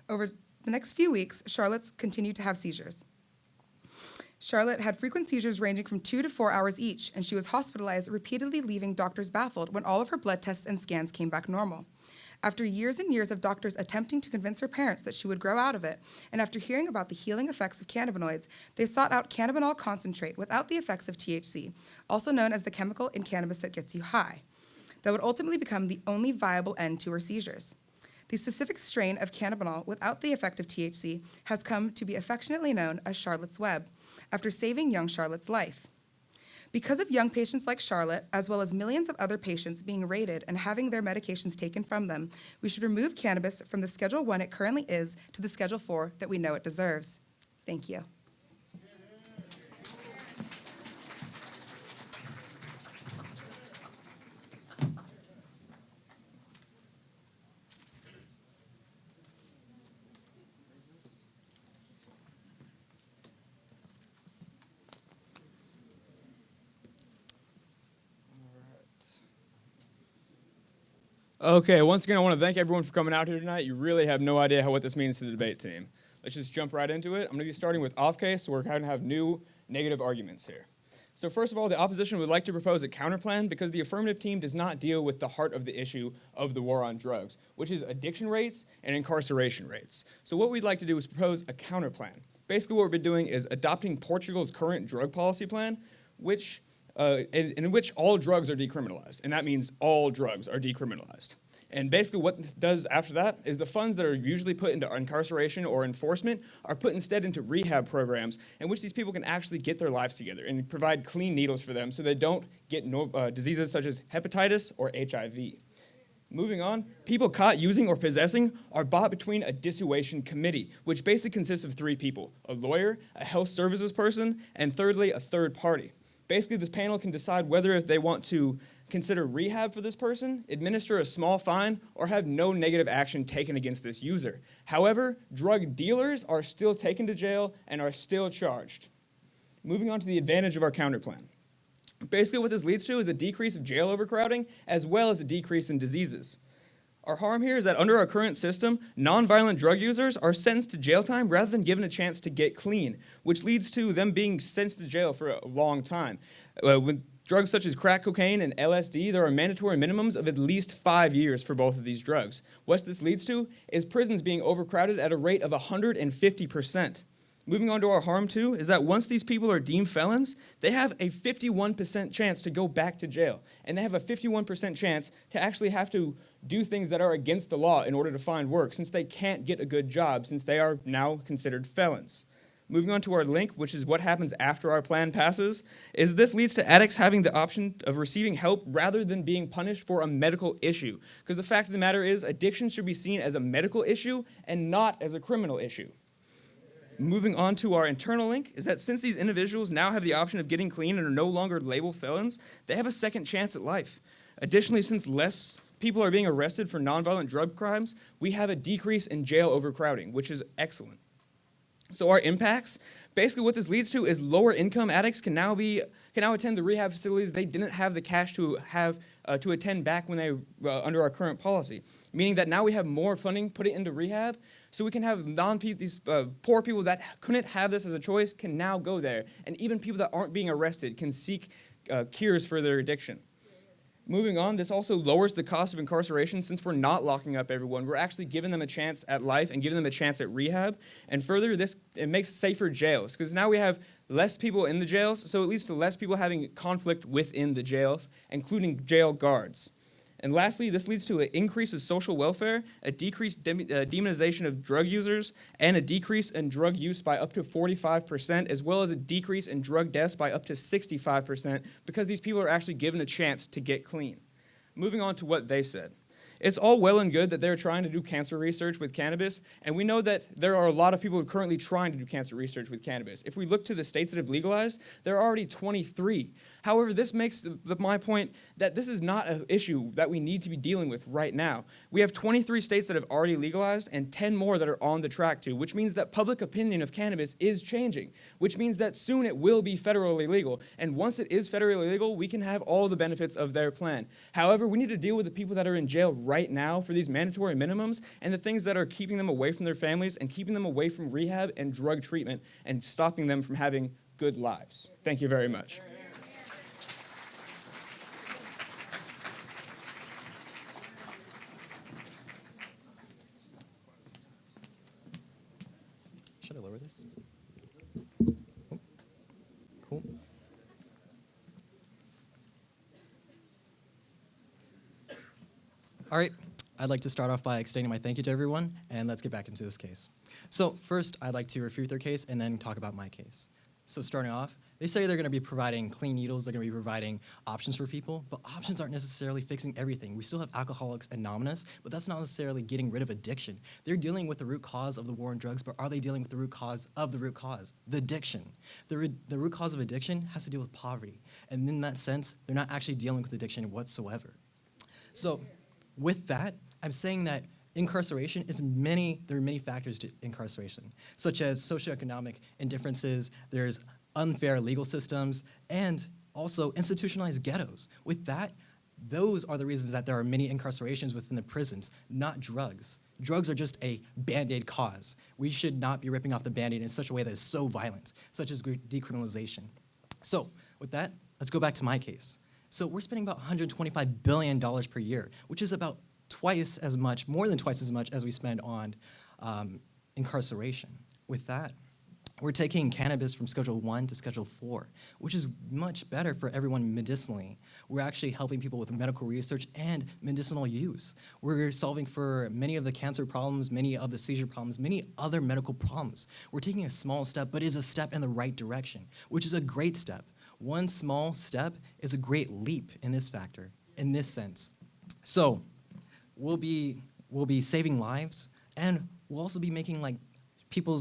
Over the next few weeks, Charlotte continued to have seizures. Charlotte had frequent seizures ranging from 2 to 4 hours each, and she was hospitalized, repeatedly leaving doctors baffled when all of her blood tests and scans came back normal. After years and years of doctors attempting to convince her parents that she would grow out of it, and after hearing about the healing effects of cannabinoids, they sought out cannabinol concentrate without the effects of THC, also known as the chemical in cannabis that gets you high, that would ultimately become the only viable end to her seizures. The specific strain of cannabinol without the effect of THC has come to be affectionately known as Charlotte's Web, after saving young Charlotte's life. Because of young patients like Charlotte, as well as millions of other patients being raided and having their medications taken from them, we should remove cannabis from the Schedule 1 it currently is to the Schedule 4 that we know it deserves. Thank you. Okay, once again, I want to thank everyone for coming out here tonight. You really have no idea what this means to the debate team. Let's just jump right into it. I'm going to be starting with off case, so we're going to have new negative arguments here. So first of all, the opposition would like to propose a counterplan because the affirmative team does not deal with the heart of the issue of the war on drugs, which is addiction rates and incarceration rates. So what we'd like to do is propose a counterplan. Basically what we've been doing is adopting Portugal's current drug policy plan, in which all drugs are decriminalized, and that means all drugs are decriminalized. And basically what it does after that is the funds that are usually put into incarceration or enforcement are put instead into rehab programs in which these people can actually get their lives together and provide clean needles for them so they don't get diseases such as hepatitis or HIV. Moving on, people caught using or possessing are brought between a dissuasion committee, which basically consists of 3 people, a lawyer, a health services person, and thirdly, a third party. Basically, this panel can decide whether if they want to consider rehab for this person, administer a small fine, or have no negative action taken against this user. However, drug dealers are still taken to jail and are still charged. Moving on to the advantage of our counter plan. Basically, what this leads to is a decrease of jail overcrowding as well as a decrease in diseases. Our harm here is that under our current system, nonviolent drug users are sentenced to jail time rather than given a chance to get clean, which leads to them being sentenced to jail for a long time. With drugs such as crack cocaine and LSD, there are mandatory minimums of at least 5 years for both of these drugs. What this leads to is prisons being overcrowded at a rate of 150%. Moving on to our harm too, is that once these people are deemed felons, they have a 51% chance to go back to jail. And they have a 51% chance to actually have to do things that are against the law in order to find work, since they can't get a good job, since they are now considered felons. Moving on to our link, which is what happens after our plan passes, is this leads to addicts having the option of receiving help rather than being punished for a medical issue. Because the fact of the matter is, addiction should be seen as a medical issue and not as a criminal issue. Moving on to our internal link is that since these individuals now have the option of getting clean and are no longer labeled felons, they have a second chance at life. Additionally, since less people are being arrested for nonviolent drug crimes, we have a decrease in jail overcrowding, which is excellent. So our impacts, basically what this leads to is lower income addicts can now attend the rehab facilities they didn't have the cash to attend back when they under our current policy, meaning that now we have more funding put it into rehab. So we can have these poor people that couldn't have this as a choice can now go there. And even people that aren't being arrested can seek cures for their addiction. Moving on, this also lowers the cost of incarceration since we're not locking up everyone. We're actually giving them a chance at life and giving them a chance at rehab. And further, it makes safer jails because now we have less people in the jails, so it leads to less people having conflict within the jails, including jail guards. And lastly, this leads to an increase of social welfare, a decreased demonization of drug users, and a decrease in drug use by up to 45%, as well as a decrease in drug deaths by up to 65%, because these people are actually given a chance to get clean. Moving on to what they said. It's all well and good that they're trying to do cancer research with cannabis, and we know that there are a lot of people currently trying to do cancer research with cannabis. If we look to the states that have legalized, there are already 23. However, this makes my point that this is not an issue that we need to be dealing with right now. We have 23 states that have already legalized and 10 more that are on the track to, which means that public opinion of cannabis is changing, which means that soon it will be federally legal. And once it is federally legal, we can have all the benefits of their plan. However, we need to deal with the people that are in jail right now for these mandatory minimums and the things that are keeping them away from their families and keeping them away from rehab and drug treatment and stopping them from having good lives. Thank you very much. Should I lower this? Oh, cool. All right, I'd like to start off by extending my thank you to everyone, and let's get back into this case. So first, I'd like to refute their case and then talk about my case. So starting off, they say they're going to be providing clean needles, they're going to be providing options for people, but options aren't necessarily fixing everything. We still have Alcoholics Anonymous, but that's not necessarily getting rid of addiction. They're dealing with the root cause of the war on drugs, but are they dealing with the root cause of the root cause, the addiction? The root cause of addiction has to deal with poverty, and in that sense, they're not actually dealing with addiction whatsoever. So with that, I'm saying that incarceration is there are many factors to incarceration, such as socioeconomic indifferences, there's unfair legal systems, and also institutionalized ghettos. With that, those are the reasons that there are many incarcerations within the prisons, not drugs. Drugs are just a Band-Aid cause. We should not be ripping off the Band-Aid in such a way that is so violent, such as decriminalization. So with that, let's go back to my case. So we're spending about $125 billion per year, which is about more than twice as much as we spend on incarceration. With that, we're taking cannabis from Schedule 1 to Schedule 4, which is much better for everyone medicinally. We're actually helping people with medical research and medicinal use. We're solving for many of the cancer problems, many of the seizure problems, many other medical problems. We're taking a small step, but it's a step in the right direction, which is a great step. One small step is a great leap in this factor, in this sense. So, we'll be saving lives, and we'll also be making like people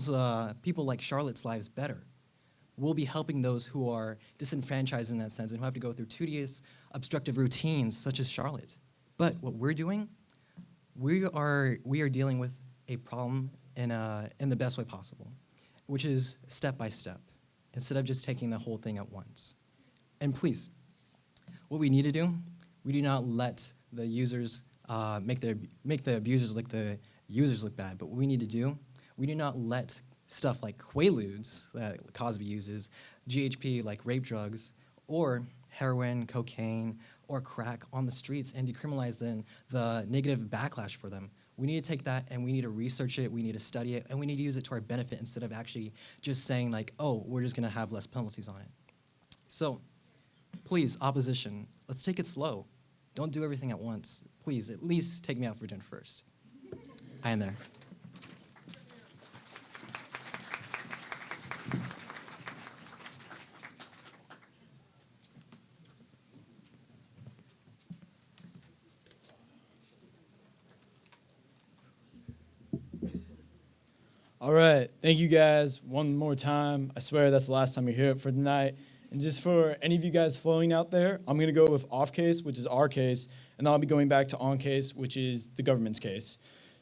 like Charlotte's lives better. We'll be helping those who are disenfranchised in that sense and who have to go through tedious, obstructive routines such as Charlotte. But what we're doing, we are dealing with a problem in the best way possible, which is step by step, instead of just taking the whole thing at once. And please, what we need to do, we do not let the users make the abusers look the users look bad. But what we need to do, we do not let stuff like Quaaludes that Cosby uses, GHB like rape drugs, or heroin, cocaine, or crack on the streets and decriminalize then the negative backlash for them. We need to take that and we need to research it, we need to study it, and we need to use it to our benefit instead of actually just saying like, oh, we're just gonna have less penalties on it. So please, opposition, let's take it slow. Don't do everything at once. Please, at least take me out for dinner first. I am there. All right, thank you guys one more time. I swear that's the last time you hear it for tonight. And just for any of you guys flowing out there, I'm gonna go with off case, which is our case, and then I'll be going back to on case, which is the government's case.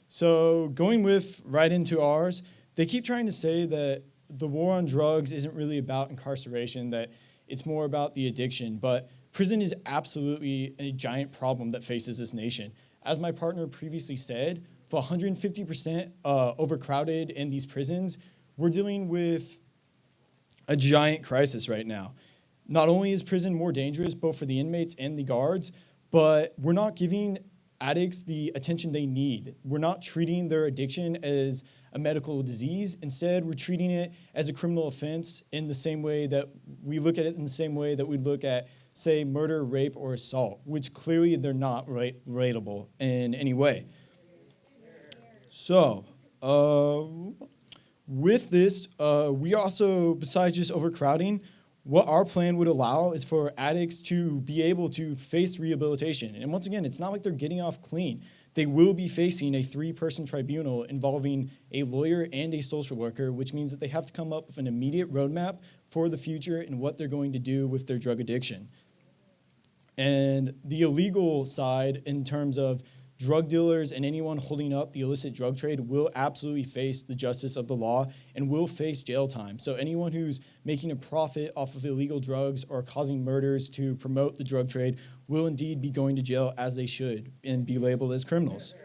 So going with right into ours, they keep trying to say that the war on drugs isn't really about incarceration, that it's more about the addiction, but prison is absolutely a giant problem that faces this nation. As my partner previously said, for 150% overcrowded in these prisons, we're dealing with a giant crisis right now. Not only is prison more dangerous, both for the inmates and the guards, but we're not giving addicts the attention they need. We're not treating their addiction as a medical disease. Instead, we're treating it as a criminal offense in the same way that we look at it in the same way that we look at, say, murder, rape, or assault, which clearly they're not relatable in any way. So, with this, we also, besides just overcrowding, what our plan would allow is for addicts to be able to face rehabilitation. And once again, it's not like they're getting off clean. They will be facing a 3-person tribunal involving a lawyer and a social worker, which means that they have to come up with an immediate roadmap for the future and what they're going to do with their drug addiction. And the illegal side, in terms of drug dealers and anyone holding up the illicit drug trade, will absolutely face the justice of the law and will face jail time. So anyone who's making a profit off of illegal drugs or causing murders to promote the drug trade will indeed be going to jail, as they should, and be labeled as criminals.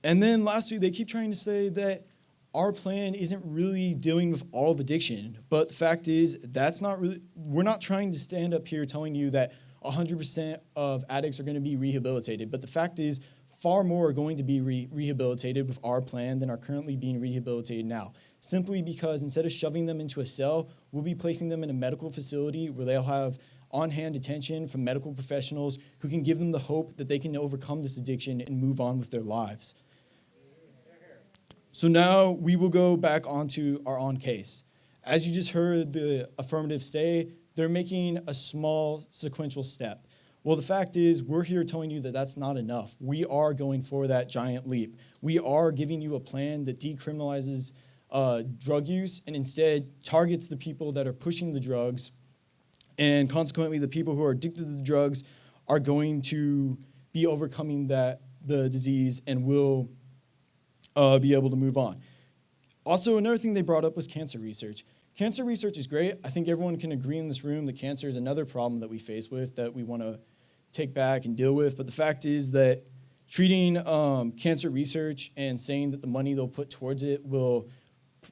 And then lastly, they keep trying to say that our plan isn't really dealing with all of addiction. But the fact is, that's not really, we're not trying to stand up here telling you that 100% of addicts are going to be rehabilitated. But the fact is, far more are going to be rehabilitated with our plan than are currently being rehabilitated now. Simply because instead of shoving them into a cell, we'll be placing them in a medical facility where they'll have on-hand attention from medical professionals who can give them the hope that they can overcome this addiction and move on with their lives. So now we will go back onto our on case. As you just heard the affirmative say, they're making a small sequential step. Well, the fact is, we're here telling you that that's not enough. We are going for that giant leap. We are giving you a plan that decriminalizes drug use and instead targets the people that are pushing the drugs, and consequently, the people who are addicted to the drugs are going to be overcoming the disease and will be able to move on. Also, another thing they brought up was cancer research. Cancer research is great. I think everyone can agree in this room that cancer is another problem that we face with that we want to take back and deal with. But the fact is that treating cancer research and saying that the money they'll put towards it will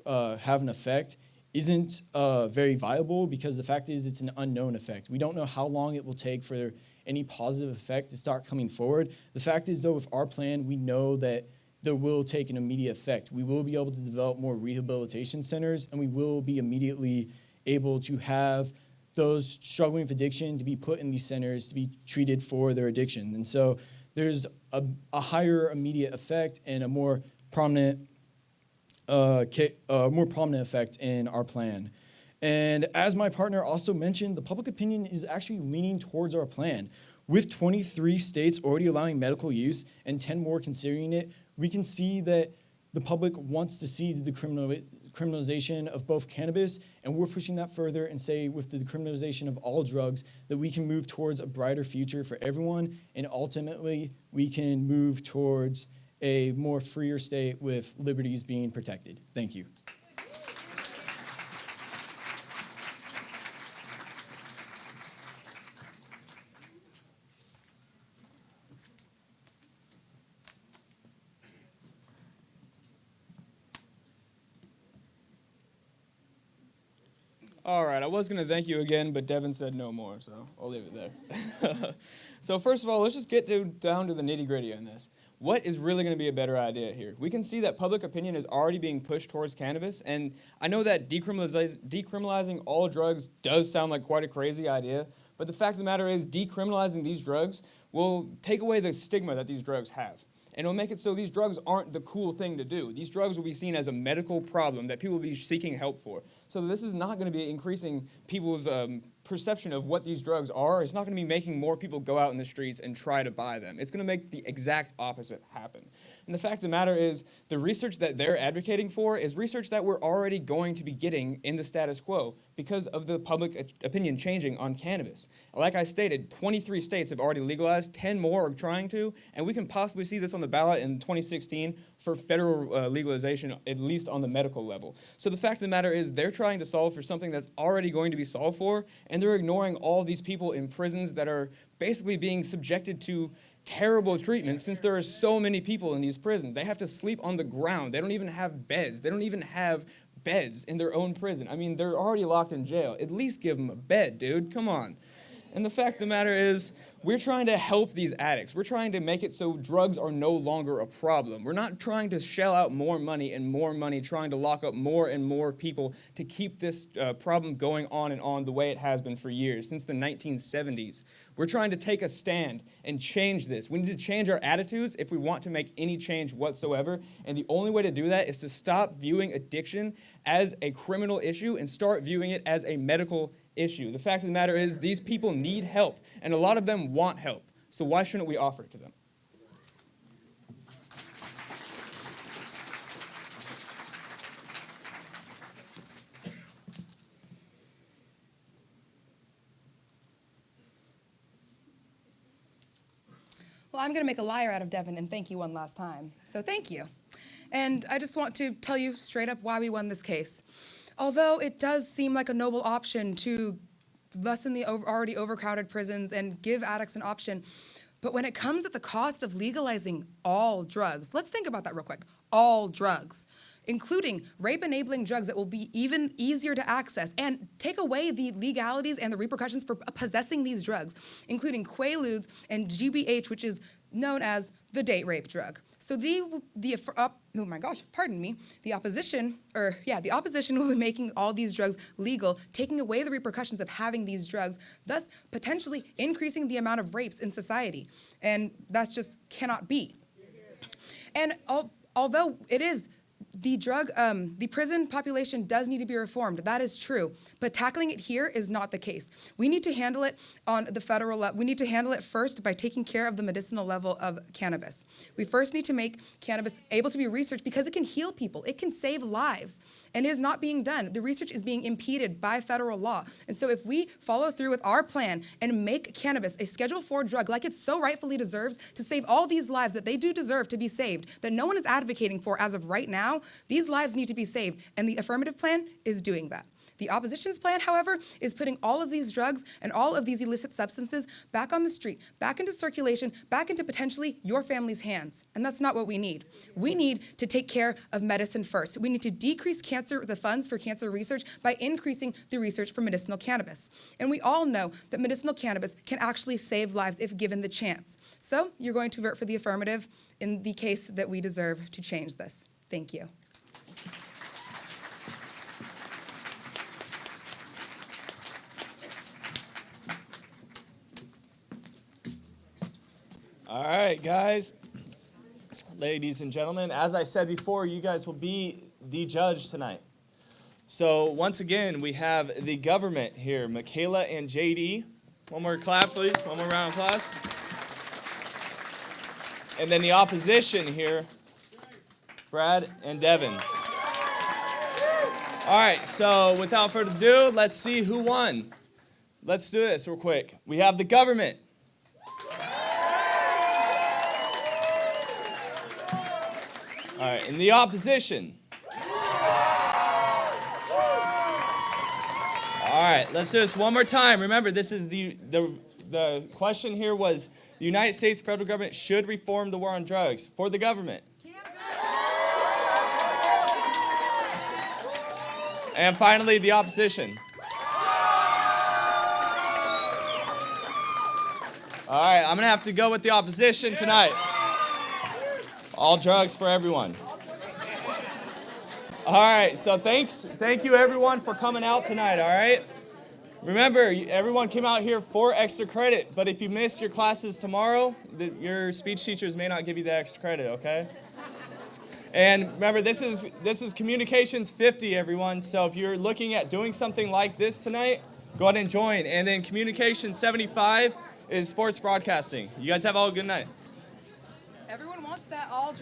have an effect isn't very viable, because the fact is it's an unknown effect. We don't know how long it will take for any positive effect to start coming forward. The fact is, though, with our plan, we know that there will take an immediate effect. We will be able to develop more rehabilitation centers, and we will be immediately able to have those struggling with addiction to be put in these centers to be treated for their addiction. And so there's a higher immediate effect and a more prominent effect in our plan. And as my partner also mentioned, the public opinion is actually leaning towards our plan. With 23 states already allowing medical use and 10 more considering it, we can see that the public wants to see the criminalization of both cannabis, and we're pushing that further and say with the decriminalization of all drugs that we can move towards a brighter future for everyone, and ultimately we can move towards a more freer state with liberties being protected. Thank you. All right, I was going to thank you again, but Devin said no more, so I'll leave it there. So first of all, let's just get down to the nitty-gritty on this. What is really going to be a better idea here? We can see that public opinion is already being pushed towards cannabis, and I know that decriminalizing all drugs does sound like quite a crazy idea, but the fact of the matter is decriminalizing these drugs will take away the stigma that these drugs have. And it'll make it so these drugs aren't the cool thing to do. These drugs will be seen as a medical problem that people will be seeking help for. So this is not going to be increasing people's perception of what these drugs are. It's not going to be making more people go out in the streets and try to buy them. It's going to make the exact opposite happen. And the fact of the matter is, the research that they're advocating for is research that we're already going to be getting in the status quo because of the public opinion changing on cannabis. Like I stated, 23 states have already legalized, 10 more are trying to, and we can possibly see this on the ballot in 2016 for federal legalization, at least on the medical level. So the fact of the matter is, they're trying to solve for something that's already going to be solved for, and they're ignoring all these people in prisons that are basically being subjected to terrible treatment since there are so many people in these prisons. They have to sleep on the ground. They don't even have beds. They don't even have beds in their own prison. I mean, they're already locked in jail. At least give them a bed, dude. Come on. And the fact of the matter is, we're trying to help these addicts. We're trying to make it so drugs are no longer a problem. We're not trying to shell out more money and more money, trying to lock up more and more people to keep this problem going on and on the way it has been for years, since the 1970s. We're trying to take a stand and change this. We need to change our attitudes if we want to make any change whatsoever. And the only way to do that is to stop viewing addiction as a criminal issue and start viewing it as a medical issue. The fact of the matter is, these people need help, and a lot of them want help. So why shouldn't we offer it to them? Well, I'm going to make a liar out of Devin and thank you one last time. So thank you. And I just want to tell you straight up why we won this case. Although it does seem like a noble option to lessen the already overcrowded prisons and give addicts an option, but when it comes at the cost of legalizing all drugs, let's think about that real quick. All drugs, including rape-enabling drugs that will be even easier to access, and take away the legalities and the repercussions for possessing these drugs, including Quaaludes and GBH, which is known as the date rape drug. So the opposition will be making all these drugs legal, taking away the repercussions of having these drugs, thus potentially increasing the amount of rapes in society. And that just cannot be. And although it is the prison population does need to be reformed. That is true. But tackling it here is not the case. We need to handle it on the federal level. We need to handle it first by taking care of the medicinal level of cannabis. We first need to make cannabis able to be researched because it can heal people. It can save lives. And it is not being done. The research is being impeded by federal law. And so if we follow through with our plan and make cannabis a Schedule IV drug like it so rightfully deserves to save all these lives that they do deserve to be saved, that no one is advocating for as of right now, these lives need to be saved. And the affirmative plan is doing that. The opposition's plan, however, is putting all of these drugs and all of these illicit substances back on the street, back into circulation, back into potentially your family's hands. And that's not what we need. We need to take care of medicine first. We need to decrease the funds for cancer research by increasing the research for medicinal cannabis. And we all know that medicinal cannabis can actually save lives if given the chance. So you're going to vote for the affirmative in the case that we deserve to change this. Thank you. All right, guys, ladies and gentlemen, as I said before, you guys will be the judge tonight. So once again, we have the government here, Michaela and JD. One more clap, please. One more round of applause. And then the opposition here, Brad and Devin. All right, so without further ado, let's see who won. Let's do this real quick. We have the government. All right, and the opposition. All right, let's do this one more time. Remember, this is the question here was the United States federal government should reform the war on drugs. For the government. And finally, the opposition. All right, I'm going to have to go with the opposition tonight. All drugs for everyone. All right, so thank you everyone for coming out tonight, all right? Remember, everyone came out here for extra credit, but if you miss your classes tomorrow, your speech teachers may not give you the extra credit, okay? And remember, this is Communications 50, everyone. So if you're looking at doing something like this tonight, go ahead and join. And then Communications 75 is sports broadcasting. You guys have all a good night. Everyone wants that all